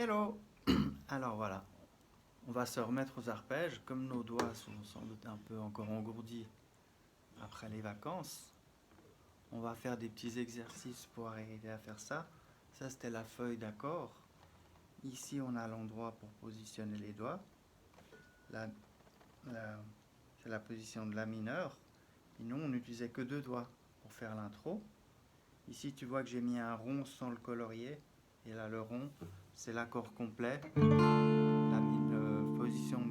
Hello! Alors voilà, on va se remettre aux arpèges. Comme nos doigts sont sans doute un peu encore engourdis après les vacances, on va faire des petits exercices pour arriver à faire ça. Ça, c'était la feuille d'accord. Ici, on a l'endroit pour positionner les doigts. Là, c'est la position de la mineure. Et nous, on n'utilisait que deux doigts pour faire l'intro. Ici, tu vois que j'ai mis un rond sans le colorier. Et là, le rond, c'est l'accord complet. La position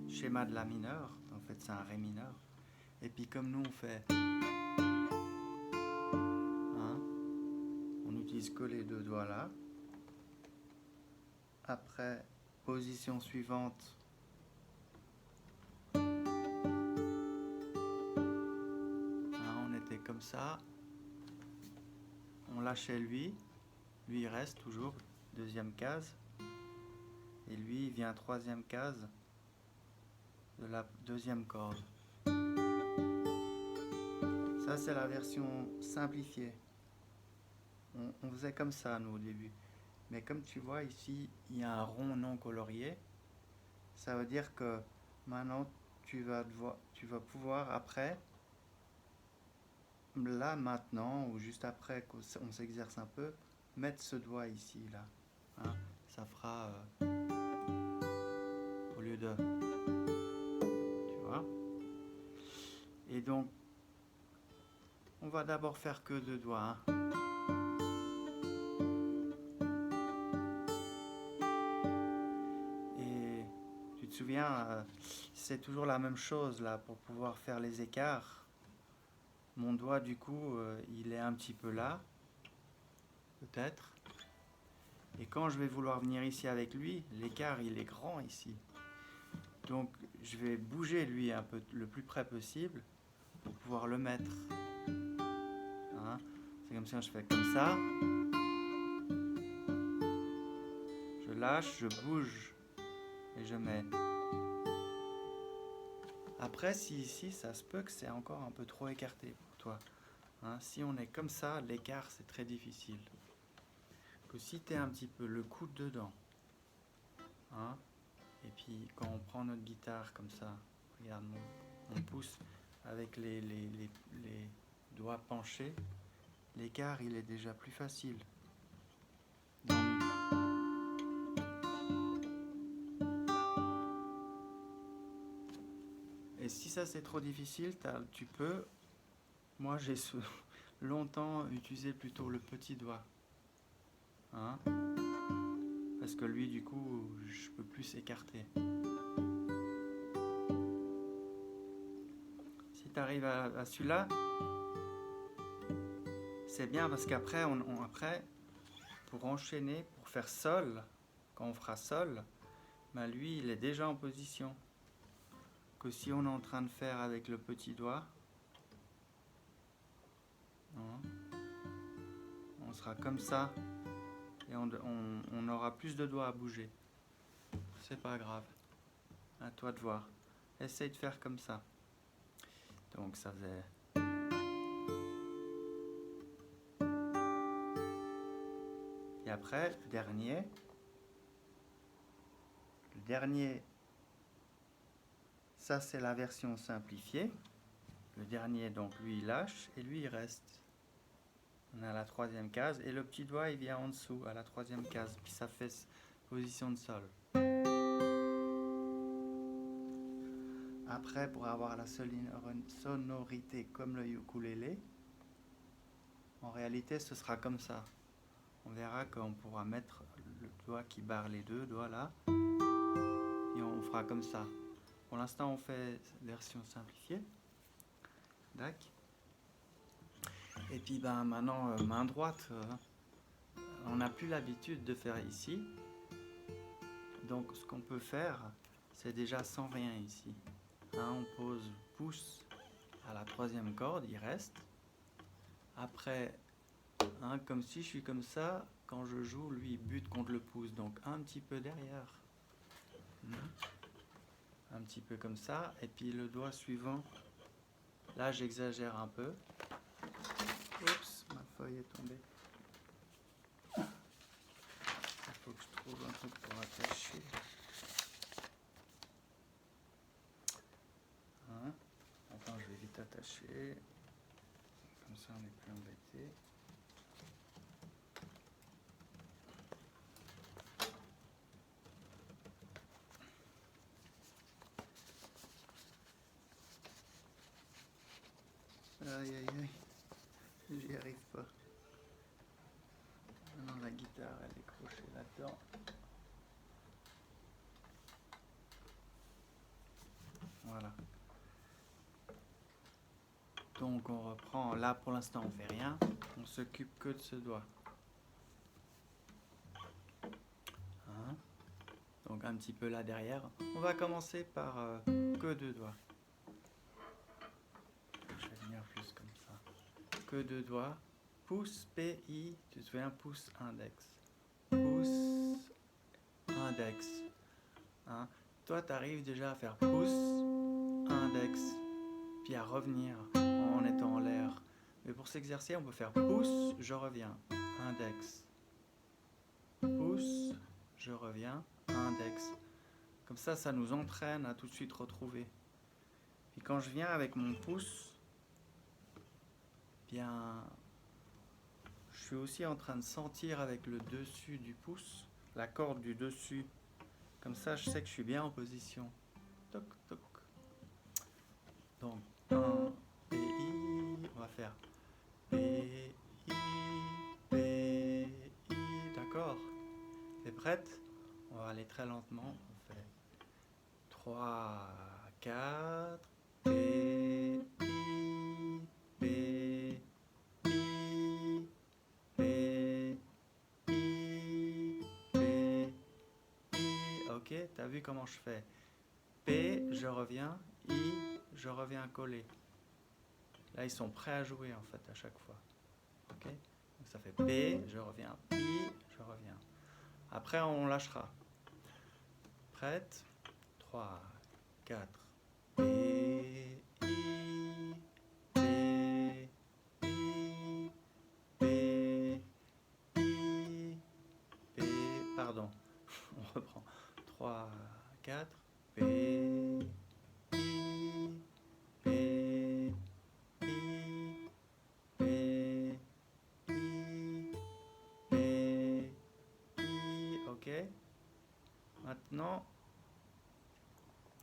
schéma de la mineure. En fait, c'est un ré mineur. Et puis, comme nous, on fait... Hein, on n'utilise que les deux doigts là. Après, position suivante. On était comme ça. On lâchait lui. Lui, il reste toujours. Deuxième case. Et lui, il vient troisième case de la deuxième corde. Ça, c'est la version simplifiée. On faisait comme ça, nous, au début. Mais comme tu vois, ici, il y a un rond non colorié. Ça veut dire que maintenant, tu vas pouvoir, après, là, maintenant, ou juste après qu'on s'exerce un peu, mettre ce doigt ici, là. Hein, ça fera au lieu de... Tu vois? Et donc, on va d'abord faire que deux doigts. Hein. Et tu te souviens, c'est toujours la même chose, là, pour pouvoir faire les écarts. Mon doigt, du coup, il est un petit peu là, peut-être. Et quand je vais vouloir venir ici avec lui, l'écart, il est grand ici. Donc, je vais bouger lui un peu le plus près possible pour pouvoir le mettre. Hein, c'est comme ça, je fais comme ça. Je lâche, je bouge et je mets. Après, si ici, ça se peut que c'est encore un peu trop écarté pour toi. Hein, si on est comme ça, l'écart, c'est très difficile. Que si tu es un petit peu le coude dedans, hein, et puis quand on prend notre guitare comme ça, regarde, on pousse avec les doigts penchés, l'écart, il est déjà plus facile. Donc, et si ça c'est trop difficile, tu peux... Moi j'ai longtemps utilisé plutôt le petit doigt. Hein, parce que lui du coup je peux plus s'écarter. Si tu arrives à celui-là, c'est bien parce qu'après après, pour enchaîner, pour faire sol, quand on fera sol, ben lui il est déjà en position. Que si on est en train de faire avec le petit doigt, hein, on sera comme ça et on aura plus de doigts à bouger. C'est pas grave. À toi de voir. Essaye de faire comme ça. Donc ça faisait... Et après, le dernier, ça c'est la version simplifiée. Le dernier, donc lui il lâche et lui il reste. On a la troisième case et le petit doigt il vient en dessous à la troisième case. Puis ça fait position de sol. Après, pour avoir la sonorité comme le ukulélé, en réalité ce sera comme ça. On verra qu'on pourra mettre le doigt qui barre les deux doigts là. Et on fera comme ça. Pour l'instant, on fait version simplifiée. D'accord. Et puis ben, maintenant, main droite, on n'a plus l'habitude de faire ici. Donc ce qu'on peut faire, c'est déjà sans rien ici. Hein, on pose pouce à la troisième corde, il reste. Après, hein, comme si je suis comme ça, quand je joue, lui il bute contre le pouce. Donc un petit peu derrière. Un petit peu comme ça. Et puis le doigt suivant, là j'exagère un peu. Oups, ma feuille est tombée. Il faut que je trouve un coller. Comme ça, on n'est plus embêté. Aïe aïe aïe, j'y arrive pas. Maintenant la guitare elle est crochée là-dedans. Voilà. Donc on reprend, là pour l'instant on fait rien, on s'occupe que de ce doigt. Hein? Donc un petit peu là derrière. On va commencer par que deux doigts. Je vais venir plus comme ça. Que deux doigts. Pouce, P-I, tu te souviens, pouce, index. Pouce, index. Hein? Toi, tu arrives déjà à faire pouce, index, puis à revenir en étant en l'air. Mais pour s'exercer, on peut faire pouce, je reviens, index. Pouce, je reviens, index. Comme ça nous entraîne à tout de suite retrouver. Puis quand je viens avec mon pouce, bien, je suis aussi en train de sentir avec le dessus du pouce, la corde du dessus. Comme ça, je sais que je suis bien en position. Toc, toc. Donc, 1, P, I, on va faire P, I, P, I, d'accord? T'es prête? On va aller très lentement. On fait 3, 4, P, I, P, I, P, I, P, I. Ok, t'as vu comment je fais? P, je reviens, I, je reviens coller. Là, ils sont prêts à jouer en fait à chaque fois. Ok? Donc ça fait P, je reviens, I, je reviens. Après, on lâchera. Prête? 3, 4. P, I, P, I, P, I, P. Pardon. On reprend. 3, 4. P, I, P, I, P, I, P, I. Ok? Maintenant,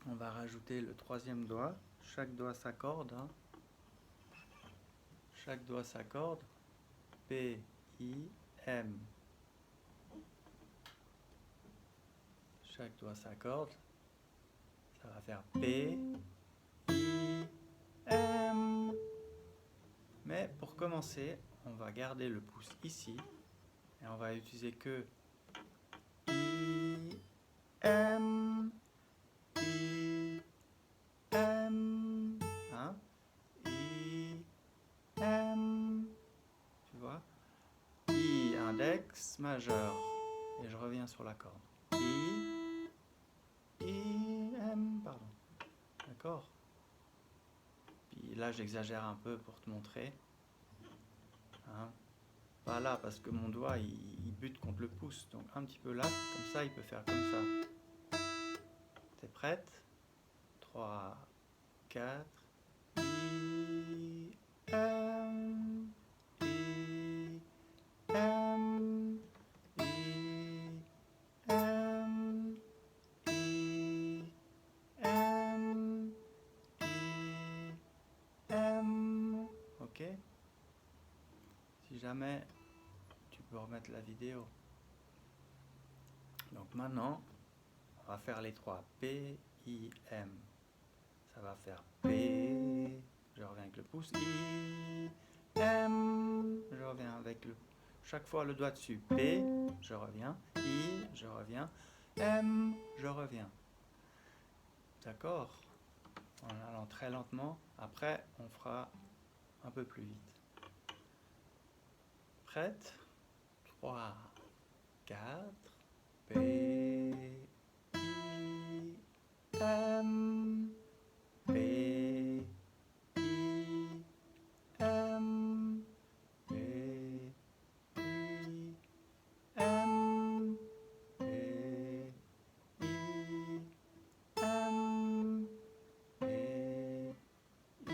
on va rajouter le troisième doigt. Chaque doigt s'accorde. Hein. Chaque doigt s'accorde. P, I, M. Chaque doigt s'accorde. Ça va faire P, I, M. Mais pour commencer, on va garder le pouce ici. Et on va utiliser que I, M, I, M. Hein? I, M. Tu vois? I, index, majeur. Et je reviens sur la corde. I, M, pardon. D'accord? Puis là, j'exagère un peu pour te montrer. Hein? Pas là, parce que mon doigt, il bute contre le pouce. Donc un petit peu là, comme ça, il peut faire comme ça. T'es prête? 3, 4. I, M, I, M, I, M, I, M, I, M. Ok? Si jamais, tu peux remettre la vidéo. Donc maintenant, on va faire les trois. P, I, M. Ça va faire P, je reviens avec le pouce, I, M, je reviens avec le... Chaque fois le doigt dessus, P, je reviens, I, je reviens, M, je reviens. D'accord? En allant très lentement, après on fera un peu plus vite. Prête? 3, 4, P, I, M, P, I, M, P, I, M, P, I, M, P, I,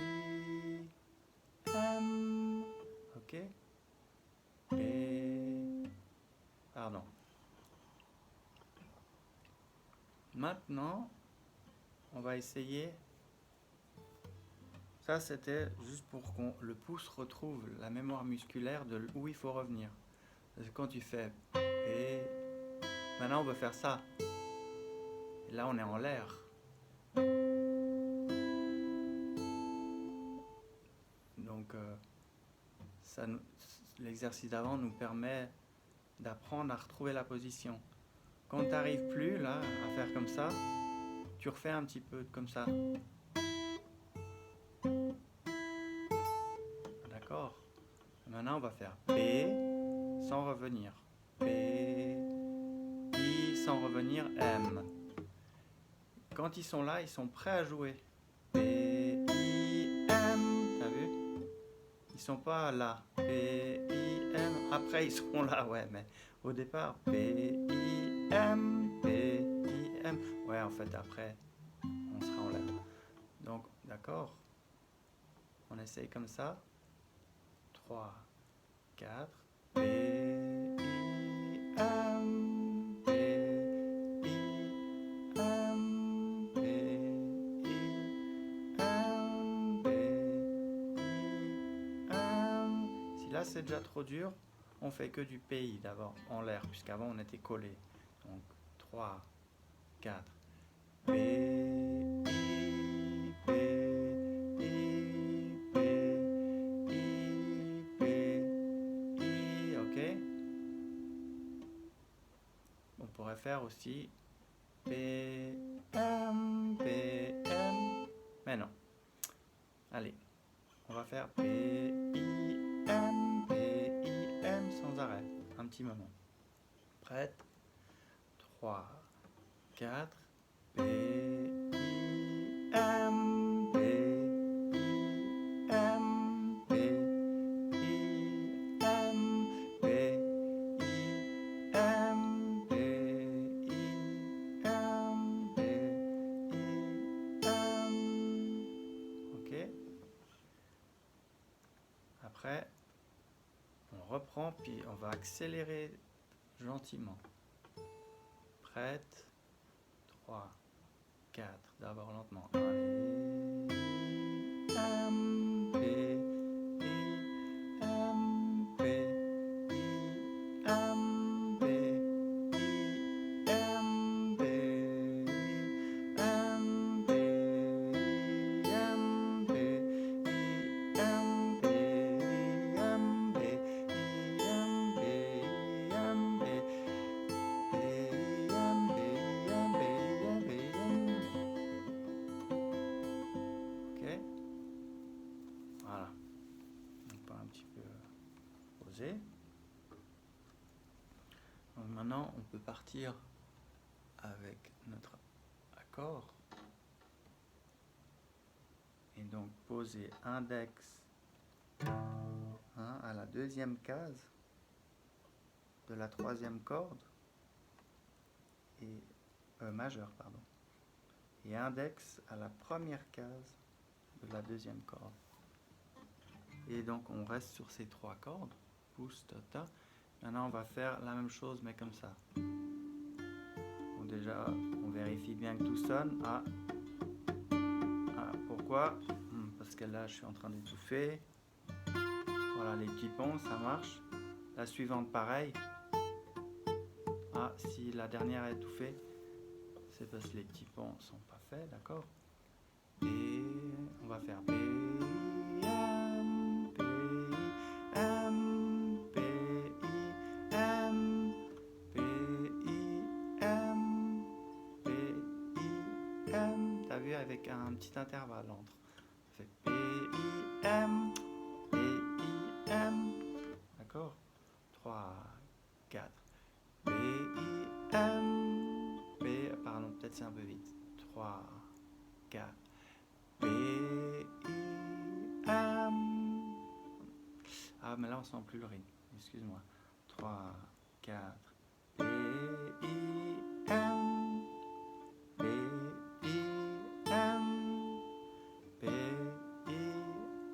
Pardon. Maintenant, on va essayer. Ça, c'était juste pour que le pouce retrouve la mémoire musculaire de où il faut revenir. Parce que quand tu fais et maintenant on veut faire ça. Et là, on est en l'air. Donc, l'exercice d'avant nous permet d'apprendre à retrouver la position. Quand tu n'arrives plus là à faire comme ça, tu refais un petit peu comme ça. D'accord? Maintenant, on va faire P sans revenir. P, I sans revenir, M. Quand ils sont là, ils sont prêts à jouer. P, I, M. T'as vu? Ils sont pas là. P, I, M. Après, ils seront là, ouais, mais au départ, P, I, M. P, I, M. Ouais, en fait, après, on sera en l'air. Donc, d'accord? On essaye comme ça. 3, 4, P, I, M, P, I, M, P, I, M, P, I, M. Si là c'est déjà trop dur, on fait que du pays d'abord en l'air, puisqu'avant on était collé. Donc 3, 4, P, I, P, on pourrait faire aussi P, M, mais non. Allez, on va faire P, I, M sans arrêt. Un petit moment. Prête? 3, 4, P, I, M, P, I, M, P, I, M, P, I, M, P, I, M, P, I, M. Ok. Après, on reprend, puis on va accélérer gentiment. Prête? 3, 4, d'abord lentement. Allez. M, P, I, M, P, I, M, P, I, M, P, I, M, P, I, M, P, I, M, P, I, M, P, I, M, P, ok, voilà. On peut un petit peu poser. Donc maintenant, on peut partir avec notre accord et donc poser index à la deuxième case de la troisième corde et majeur, pardon, et index à la première case de la deuxième corde. Et donc on reste sur ces trois cordes, pouce, ta, ta. Maintenant on va faire la même chose mais comme ça. Donc déjà on vérifie bien que tout sonne. Ah, pourquoi? Parce que là je suis en train d'étouffer. Voilà, les petits ponts, ça marche. La suivante pareil. Ah, si la dernière est étouffée, c'est parce que les petits ponts sont pas faits, d'accord? Et on va faire P, M, P, M, P, I, M, P, I, M, P, I, M. T'as vu, avec un petit intervalle entre. On fait P, I, M, P, I, M. D'accord? 3, 4. P, I, M, P, pardon, peut-être c'est un peu vite. 3, 4. P, I, M. Ah, mais là on sent plus le rythme, excuse-moi. 3, 4. P, I, M, P, I, M, P, I,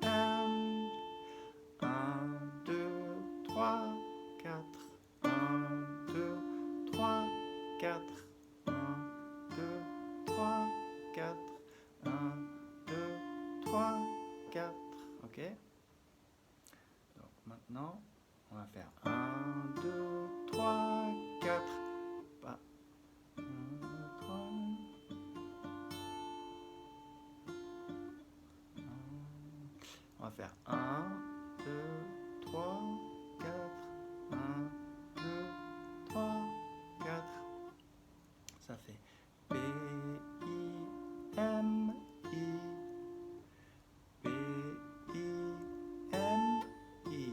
M. 1, 2, 3, 4. 1, 2, 4, ok? Donc maintenant, on va faire 1, 2, 3, 4, pas 1, 2, 3, on va faire 1, 2, 3, 4, 1, 2, 3, 4, ça fait P, I, M, I, P, I, M, I,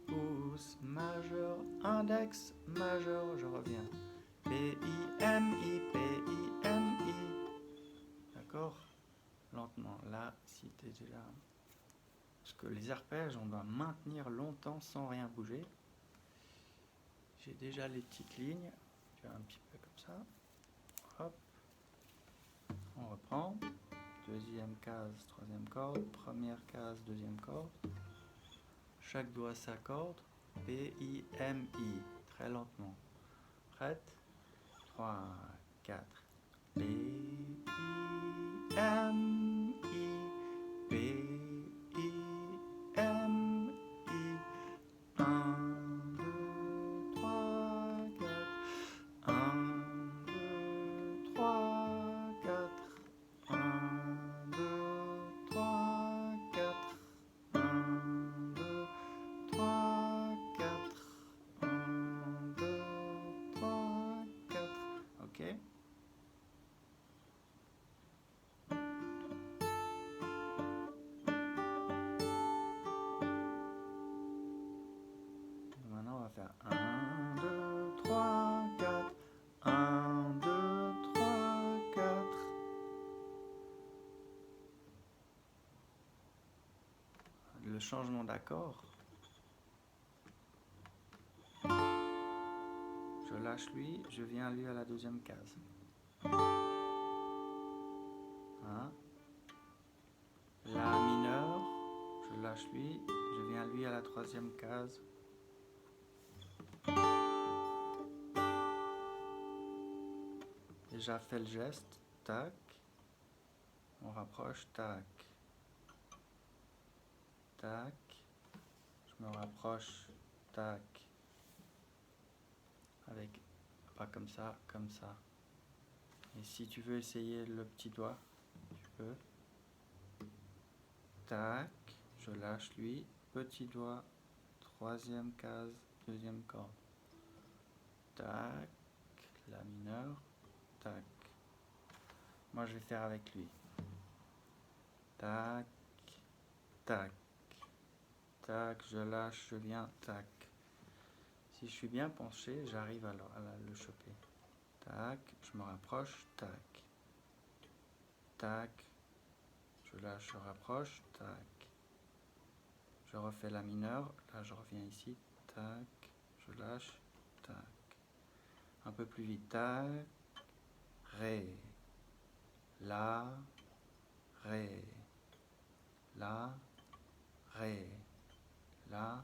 pouce majeur, index majeur, je reviens, P, I, M, I, P, I, M, I, d'accord? Lentement, là, si tu es déjà... Parce que les arpèges, on doit maintenir longtemps sans rien bouger. J'ai déjà les petites lignes, tu vois, un petit peu comme ça. Hop, on reprend. Deuxième case, troisième corde. Première case, deuxième corde. Chaque doigt s'accorde. P, I, M, I. Très lentement. Prête? 3, 4. P, I, M, I. P, I, M, I. 1, 2, 3, 4. 1, 2, 3, 4. 1, 2, 3, 4. 1, 2, 3, 4. 1, 2, 3, 4. Ok? Maintenant, on va faire 1, 2, 3, 4. 1, 2, 3, 4. Le changement d'accord. Je lâche lui, je viens lui à la deuxième case. Hein? La mineur, je lâche lui, je viens lui à la troisième case. Déjà fait le geste, tac, on rapproche, tac, tac, je me rapproche, tac, avec, pas comme ça, comme ça. Et si tu veux essayer le petit doigt, tu peux. Tac, je lâche lui, petit doigt, troisième case, deuxième corde. Tac, la mineure, tac. Moi je vais faire avec lui. Tac, tac, tac, je lâche, je viens, tac. Si je suis bien penché, j'arrive à le choper. Tac, je me rapproche, tac. Tac, je lâche, je rapproche, tac. Je refais la mineure, là je reviens ici, tac, je lâche, tac. Un peu plus vite, tac, ré, la, ré, la, ré, la,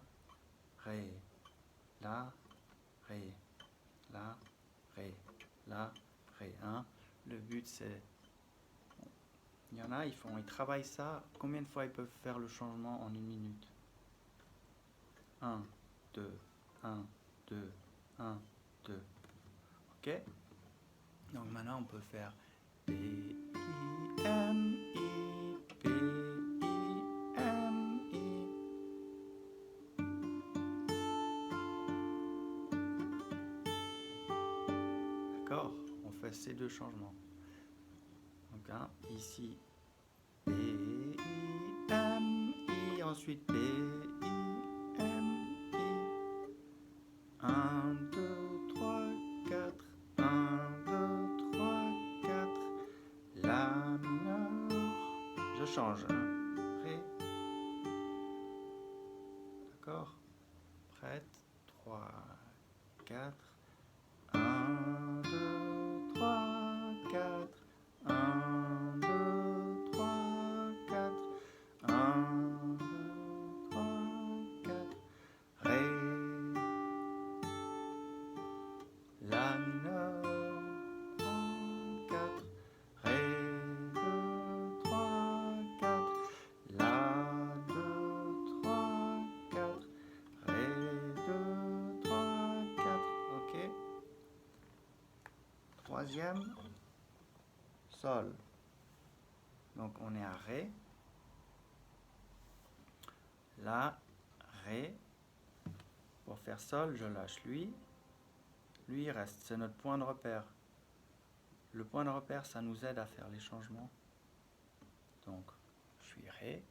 ré, la, ré, la, ré, la, ré. Hein. Le but c'est... Il y en a, ils travaillent ça. Combien de fois ils peuvent faire le changement en 1 minute? 1, 2, 1, 2, 1, 2. Ok? Donc maintenant on peut faire P, I, M, I, P, I, M, I. D'accord? On fait ces deux changements. Donc hein, ici P, I, M, I, ensuite P, I, M, I. 1, 2, 3, 4. 1, 2, 3, 4. La mineur. Je change. Hein. Ré. D'accord? Prête? 3, 4. 1, 2, 3, 4. 1, 2, 3, 4. 1, 2, 3, 4. Ré. La mineur. 3, 4. Ré, 2, 3, 4. troisième, sol. Donc on est à Ré. Là, Ré. Pour faire sol, je lâche lui. Lui, il reste. C'est notre point de repère. Le point de repère, ça nous aide à faire les changements. Donc, je suis Ré.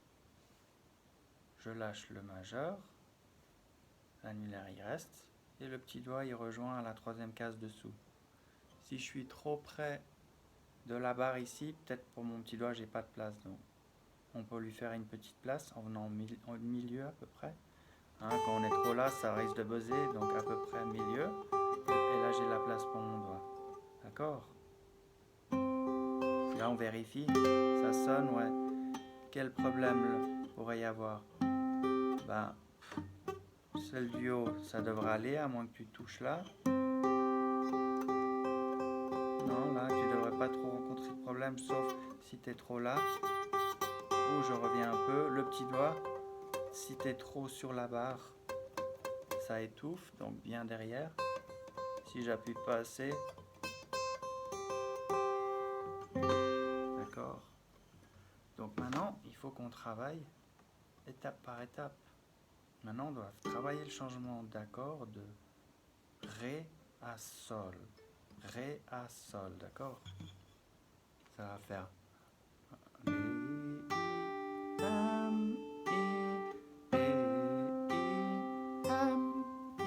Je lâche le majeur. L'annulaire, il reste. Et le petit doigt, il rejoint à la troisième case dessous. Si je suis trop près de la barre ici, peut-être pour mon petit doigt, j'ai pas de place. Donc, on peut lui faire une petite place en venant au milieu à peu près. Hein, quand on est trop là, ça risque de buzzer, donc à peu près milieu. Et là, j'ai la place pour mon doigt. D'accord? Là, on vérifie. Ça sonne, ouais. Quel problème pourrait y avoir? Ben, celle du haut, ça devrait aller, à moins que tu touches là. Non, là, tu devrais pas trop rencontrer de problème, sauf si tu es trop là. Ou je reviens un peu. Le petit doigt, si tu es trop sur la barre, ça étouffe, donc bien derrière. Si j'appuie pas assez. D'accord. Donc maintenant, il faut qu'on travaille étape par étape. Maintenant, on doit travailler le changement d'accord de Ré à Sol. Ré à Sol, d'accord? Ça va faire Ré, I, M, I, B, I, M, I.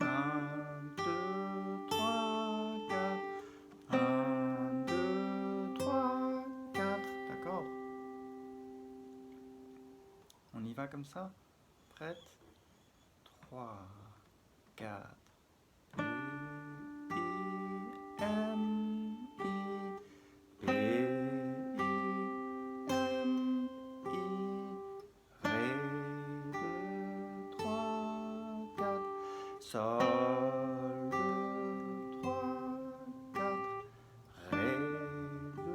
1, 2, 3, 4. 1, 2, 3, 4. D'accord? On y va comme ça? Prête? 3, 4. I, M, I, B, I, M, I, Ré, 2, 3, 4, Sol, 2, 3, 4, Ré, 2,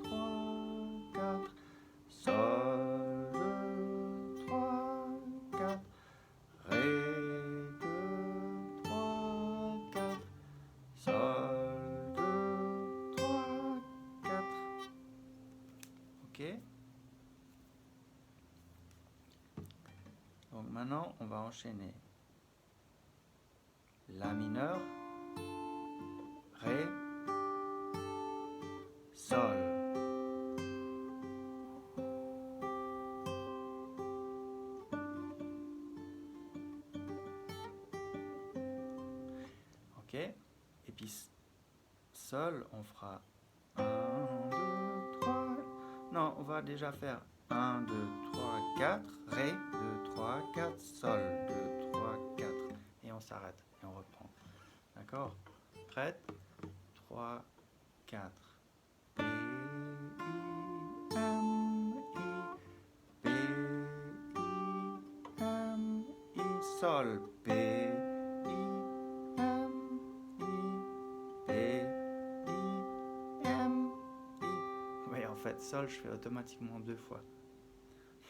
3, 4, Sol, 2, 3, 4, Ré, 2, 3, 4, Sol, 2, 3, 4. Ok? Donc maintenant, on va enchaîner La mineur, Ré, Sol. Ok? Et puis Sol, on fera 1, 2, 3. Non, on va déjà faire 1, 2, 3, 4. Ré, 2, 3, 4. Sol, 2, 3, 4. Et on s'arrête et on reprend. D'accord? Prête? 3, 4. B, I, M, I. B, I, M, I. Sol, B, I, M, I. B, I, M, I. Oui, en fait, Sol, je fais automatiquement 2 fois.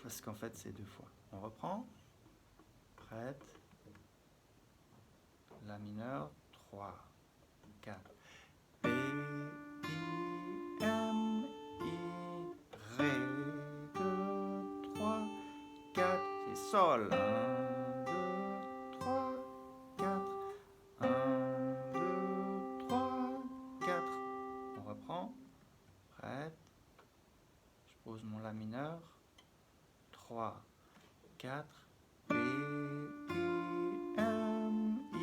Parce qu'en fait, c'est 2 fois. On reprend. Prête. La mineur, 3, 4. B, I, M, I, Ré, 2, 3, 4. C'est Sol. 1, 2, 3, 4. 1, 2, 3, 4. On reprend. Prête. Je pose mon La mineur. 3, 4. B, I, M, I,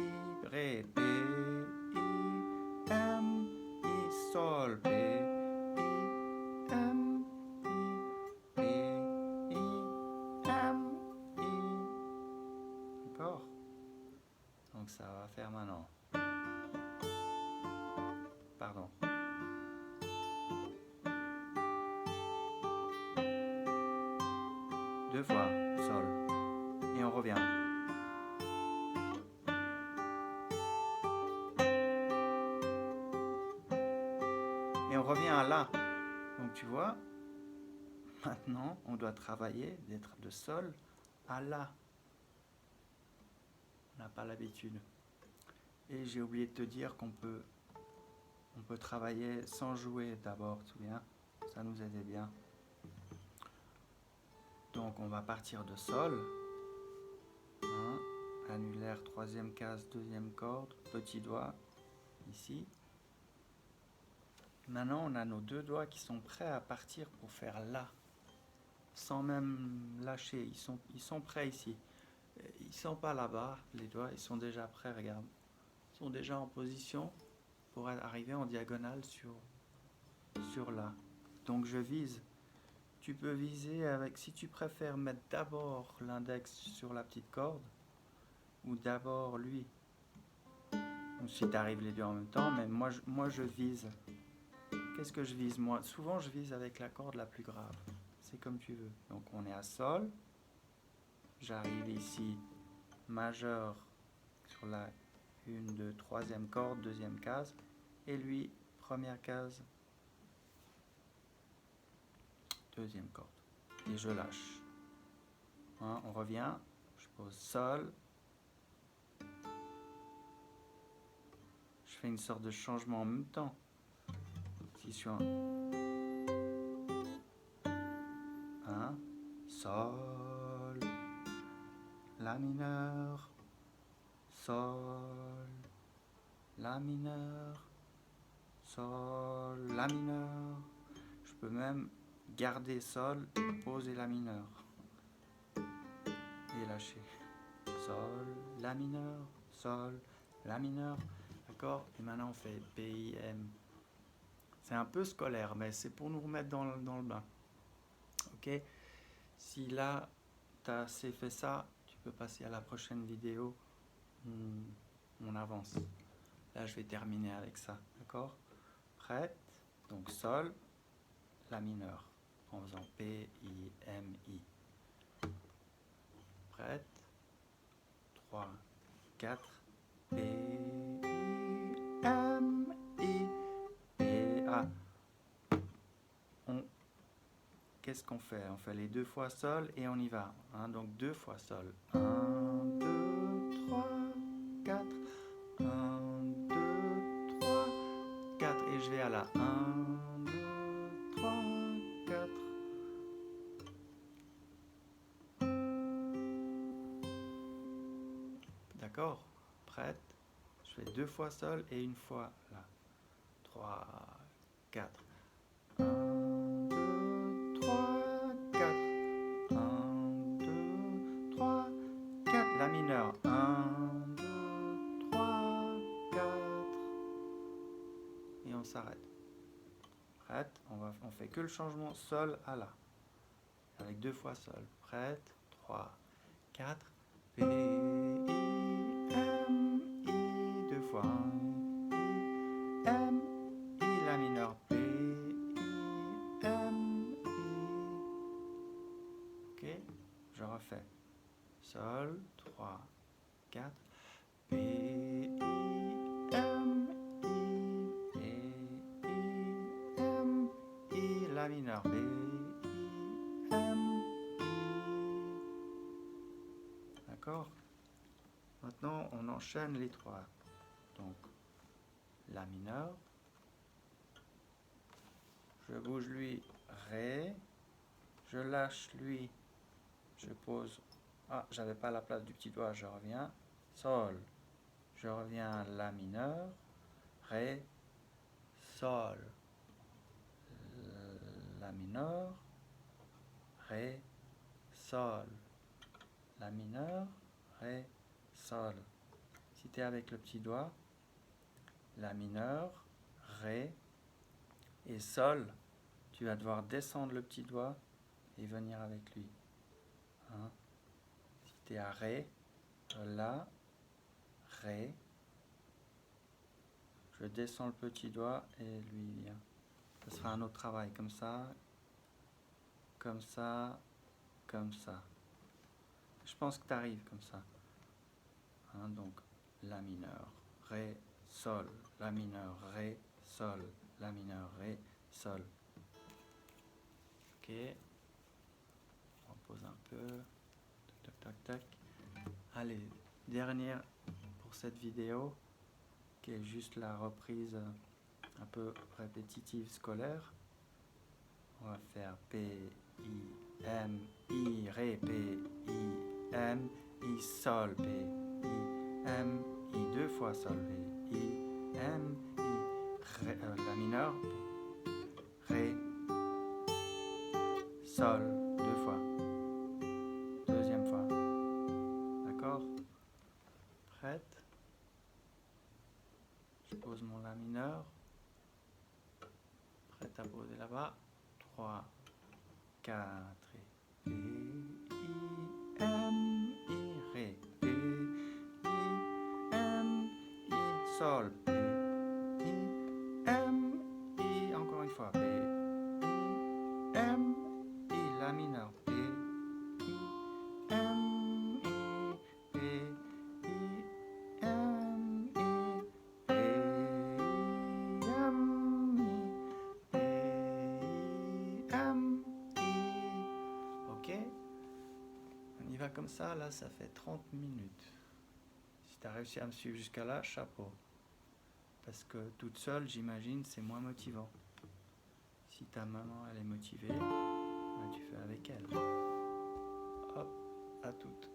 Ré, B, I, M, I, Sol, B, I, M, I, B, I, M, I. D'accord? Donc ça va faire maintenant. Pardon. Deux fois, Sol. Et on revient. Et on revient à La. Donc tu vois, maintenant, on doit travailler d'être de Sol à La. On n'a pas l'habitude. Et j'ai oublié de te dire qu'on peut On peut travailler sans jouer d'abord, tu te souviens? Ça nous aidait bien. Donc on va partir de sol. Hein, annulaire, troisième case, deuxième corde, petit doigt, ici. Maintenant on a nos deux doigts qui sont prêts à partir pour faire là. Sans même lâcher, ils sont prêts ici. Ils ne sont pas là-bas, les doigts, ils sont déjà prêts, regarde. Ils sont déjà en position pour arriver en diagonale sur là. Donc je vise. Tu peux viser avec, si tu préfères mettre d'abord l'index sur la petite corde, ou d'abord lui, ou si tu arrives les deux en même temps, mais moi je vise. Qu'est-ce que je vise moi? Souvent je vise avec la corde la plus grave. C'est comme tu veux. Donc on est à sol, j'arrive ici, majeur sur la 1, 2, troisième corde, deuxième case, et lui, première case, deuxième corde. Et je lâche. Hein, on revient, je pose sol. Je fais une sorte de changement en même temps. Si je suis un, sol, la mineur, sol, la mineur, sol, la mineur. Je peux même garder sol, poser la mineur et lâcher. Sol, la mineur, sol, la mineur. D'accord? Et maintenant on fait B, I, M. C'est un peu scolaire, mais c'est pour nous remettre dans le bain. Ok? Si là, tu as assez fait ça, tu peux passer à la prochaine vidéo. On avance. Là, je vais terminer avec ça. D'accord? Prête? Donc sol, la mineur. En faisant P, I, M, I. Prête? 3, 4, P, I, M, I, P, A. Qu'est-ce qu'on fait? On fait les deux fois sol et on y va. Hein, donc deux fois sol. 1, 2, 3, 4. 1, 2, 3, 4. Et je vais à la 1, 2, 3, 4. D'accord? Prête? Je fais deux fois sol et une fois là. 3, 4. 1, 2, 3, 4. 1, 2, 3, 4. La mineure. 1, 2, 3, 4. Et on s'arrête. Prête? On fait que le changement sol à la. Avec deux fois sol. Prête? 3, 4. P, I, M, I. Deux fois. I, M, I. La mineure. P, I, M, I. Ok? Je refais. Sol. 3, 4. P, I, M, I. P, I, M, I. La mineure. P, I, M, I. D'accord? Maintenant, on enchaîne les trois. Donc, la mineur. Je bouge lui, Ré. Je lâche lui. Je pose. Ah, j'avais pas la place du petit doigt, je reviens. Sol. Je reviens La mineur. Ré. Sol. La mineur. Ré. Sol. La mineur. Ré. Sol. Si tu es avec le petit doigt, La mineur, Ré et Sol, tu vas devoir descendre le petit doigt et venir avec lui. Hein? Si tu es à Ré, La, Ré, je descends le petit doigt et lui vient. Ce sera un autre travail, comme ça, comme ça, comme ça. Je pense que tu arrives comme ça. Hein? Donc, La mineur, Ré, Sol, La mineur, Ré, Sol, La mineur, Ré, Sol. Ok. On repose un peu. Tac, tac, tac, tac. Allez, dernière pour cette vidéo, qui est juste la reprise un peu répétitive scolaire. On va faire P, I, M, I, Ré, P, I, M, I, Sol, P, I, M, I, deux fois Sol, P, I, M, I, Ré, La mineur, Ré, Sol, deux fois, deuxième fois, d'accord? Prête? Je pose mon La mineur, prête à poser là-bas, 3, 4, et P, I, M, I, Ré, P, I, M, I, Sol, P, I, M, I, encore une fois, P, I, M, I, La mineur, P, I, M, I, P, I, M, I, P, I, M, I, P, I, M, I. Ok? On y va comme ça, là, ça fait 30 minutes. Si tu as réussi à me suivre jusqu'à là, chapeau. Parce que toute seule, j'imagine, c'est moins motivant. Si ta maman, elle est motivée, ben, tu fais avec elle. Hop, à toutes.